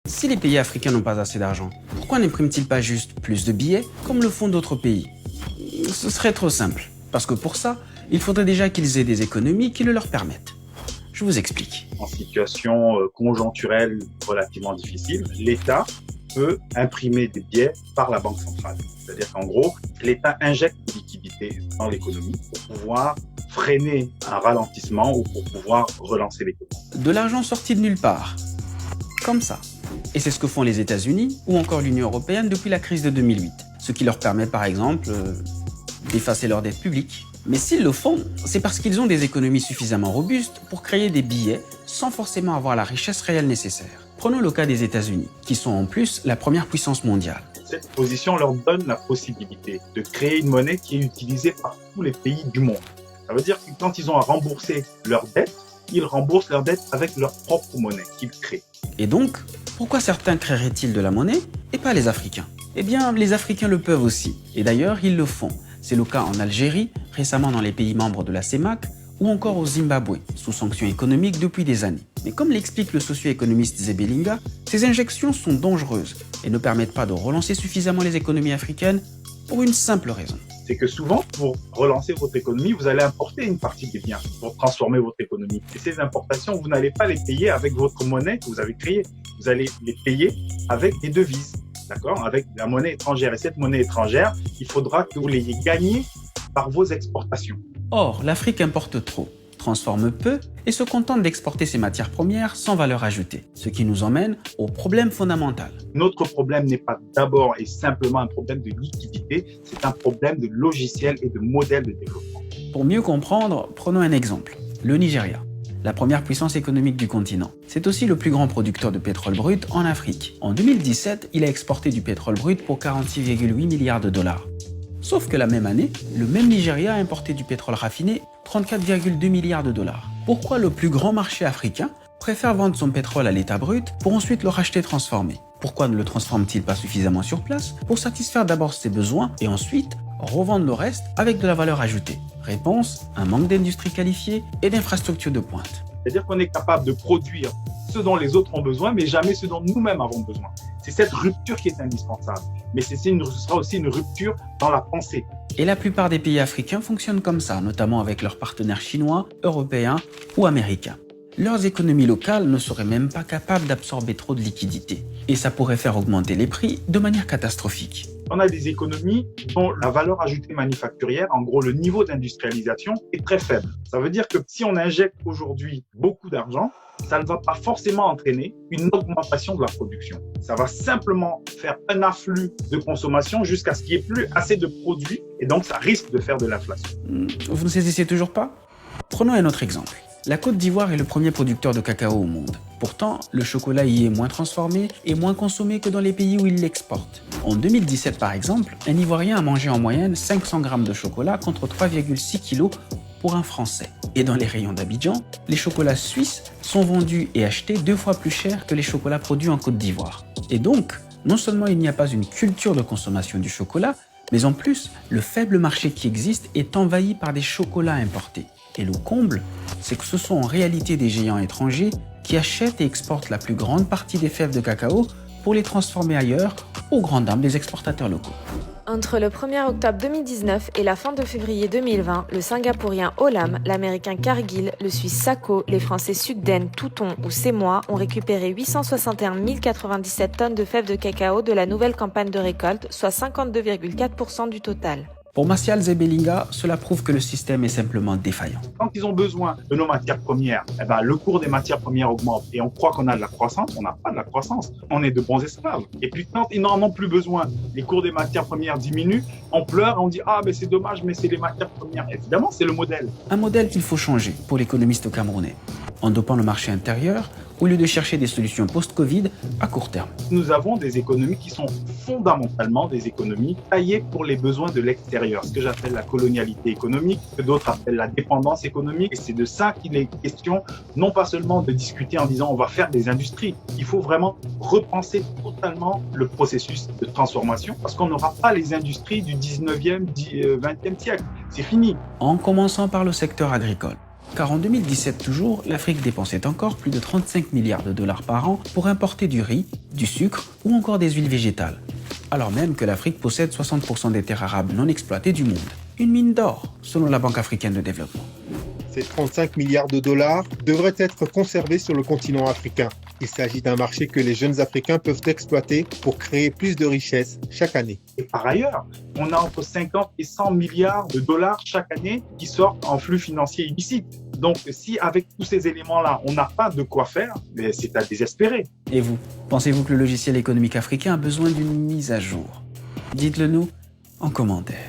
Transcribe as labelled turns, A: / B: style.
A: Si les pays africains n'ont pas assez d'argent, pourquoi n'impriment-ils pas juste plus de billets comme le font d'autres pays? Ce serait trop simple, parce que pour ça, il faudrait déjà qu'ils aient des économies qui le leur permettent. Je vous explique.
B: En situation conjoncturelle relativement difficile, l'État peut imprimer des billets par la Banque centrale. C'est-à-dire qu'en gros, l'État injecte des liquidités dans l'économie pour pouvoir freiner un ralentissement ou pour pouvoir relancer l'économie.
A: De l'argent sorti de nulle part. Comme ça. Et c'est ce que font les États-Unis ou encore l'Union européenne depuis la crise de 2008. Ce qui leur permet par exemple d'effacer leur dette publique. Mais s'ils le font, c'est parce qu'ils ont des économies suffisamment robustes pour créer des billets sans forcément avoir la richesse réelle nécessaire. Prenons le cas des États-Unis, qui sont en plus la première puissance mondiale.
B: Cette position leur donne la possibilité de créer une monnaie qui est utilisée par tous les pays du monde. Ça veut dire que quand ils ont à rembourser leurs dettes, ils remboursent leurs dettes avec leur propre monnaie qu'ils créent.
A: Et donc, pourquoi certains créeraient-ils de la monnaie et pas les Africains? Eh bien, les Africains le peuvent aussi. Et d'ailleurs, ils le font. C'est le cas en Algérie, récemment dans les pays membres de la CEMAC, ou encore au Zimbabwe, sous sanctions économiques depuis des années. Mais comme l'explique le socio-économiste Zebelinga, ces injections sont dangereuses et ne permettent pas de relancer suffisamment les économies africaines pour une simple raison.
B: C'est que souvent, pour relancer votre économie, vous allez importer une partie des biens pour transformer votre économie. Et ces importations, vous n'allez pas les payer avec votre monnaie que vous avez créée. Vous allez les payer avec des devises, d'accord, avec la monnaie étrangère. Et cette monnaie étrangère, il faudra que vous l'ayez gagnée par vos exportations.
A: Or, l'Afrique importe trop, transforme peu et se contente d'exporter ses matières premières sans valeur ajoutée. Ce qui nous emmène au problème fondamental.
B: Notre problème n'est pas d'abord et simplement un problème de liquidité, c'est un problème de logiciel et de modèle de développement.
A: Pour mieux comprendre, prenons un exemple. Le Nigeria, la première puissance économique du continent. C'est aussi le plus grand producteur de pétrole brut en Afrique. En 2017, il a exporté du pétrole brut pour 46,8 milliards de dollars. Sauf que la même année, le même Nigeria a importé du pétrole raffiné 34,2 milliards de dollars. Pourquoi le plus grand marché africain préfère vendre son pétrole à l'état brut pour ensuite le racheter transformé? Pourquoi ne le transforme-t-il pas suffisamment sur place pour satisfaire d'abord ses besoins et ensuite revendre le reste avec de la valeur ajoutée? Réponse, un manque d'industrie qualifiée et d'infrastructures de pointe.
B: C'est-à-dire qu'on est capable de produire ce dont les autres ont besoin, mais jamais ce dont nous-mêmes avons besoin. C'est cette rupture qui est indispensable. Mais ce sera aussi une rupture dans la pensée.
A: Et la plupart des pays africains fonctionnent comme ça, notamment avec leurs partenaires chinois, européens ou américains. Leurs économies locales ne seraient même pas capables d'absorber trop de liquidités. Et ça pourrait faire augmenter les prix de manière catastrophique.
B: On a des économies dont la valeur ajoutée manufacturière, en gros le niveau d'industrialisation, est très faible. Ça veut dire que si on injecte aujourd'hui beaucoup d'argent, ça ne va pas forcément entraîner une augmentation de la production. Ça va simplement faire un afflux de consommation jusqu'à ce qu'il n'y ait plus assez de produits et donc ça risque de faire de l'inflation.
A: Vous ne saisissez toujours pas? Prenons un autre exemple. La Côte d'Ivoire est le premier producteur de cacao au monde. Pourtant, le chocolat y est moins transformé et moins consommé que dans les pays où il l'exporte. En 2017 par exemple, un Ivoirien a mangé en moyenne 500 grammes de chocolat contre 3,6 kg pour un Français. Et dans les rayons d'Abidjan, les chocolats suisses sont vendus et achetés 2 fois plus cher que les chocolats produits en Côte d'Ivoire. Et donc, non seulement il n'y a pas une culture de consommation du chocolat, mais en plus, le faible marché qui existe est envahi par des chocolats importés. Et le comble, c'est que ce sont en réalité des géants étrangers qui achètent et exportent la plus grande partie des fèves de cacao pour les transformer ailleurs, aux grandes dames des exportateurs locaux.
C: Entre le 1er octobre 2019 et la fin de février 2020, le Singapourien Olam, l'Américain Cargill, le Suisse Sako, les Français Sugden, Touton ou Semois ont récupéré 861 097 tonnes de fèves de cacao de la nouvelle campagne de récolte, soit 52,4% du total.
A: Pour Martial Zebelinga, cela prouve que le système est simplement défaillant.
B: Quand ils ont besoin de nos matières premières, le cours des matières premières augmente et on croit qu'on a de la croissance, on n'a pas de la croissance. On est de bons esclaves. Et puis quand ils n'en ont plus besoin, les cours des matières premières diminuent, on pleure et on dit « Ah, mais c'est dommage, mais c'est les matières premières ». Évidemment, c'est le modèle.
A: Un modèle qu'il faut changer pour l'économiste camerounais, en dopant le marché intérieur au lieu de chercher des solutions post-Covid à court terme.
B: Nous avons des économies qui sont fondamentalement des économies taillées pour les besoins de l'extérieur, ce que j'appelle la colonialité économique, que d'autres appellent la dépendance économique. Et c'est de ça qu'il est question, non pas seulement de discuter en disant on va faire des industries, il faut vraiment repenser totalement le processus de transformation parce qu'on n'aura pas les industries du 19e, 20e siècle. C'est fini.
A: En commençant par le secteur agricole. Car en 2017 toujours, l'Afrique dépensait encore plus de 35 milliards de dollars par an pour importer du riz, du sucre ou encore des huiles végétales. Alors même que l'Afrique possède 60% des terres arables non exploitées du monde. Une mine d'or, selon la Banque africaine de développement.
D: Ces 35 milliards de dollars devraient être conservés sur le continent africain. Il s'agit d'un marché que les jeunes Africains peuvent exploiter pour créer plus de richesses chaque année.
B: Et par ailleurs, on a entre 50 et 100 milliards de dollars chaque année qui sortent en flux financiers illicites. Donc, si avec tous ces éléments-là, on n'a pas de quoi faire, c'est à désespérer.
A: Et vous, pensez-vous que le logiciel économique africain a besoin d'une mise à jour? Dites-le nous en commentaire.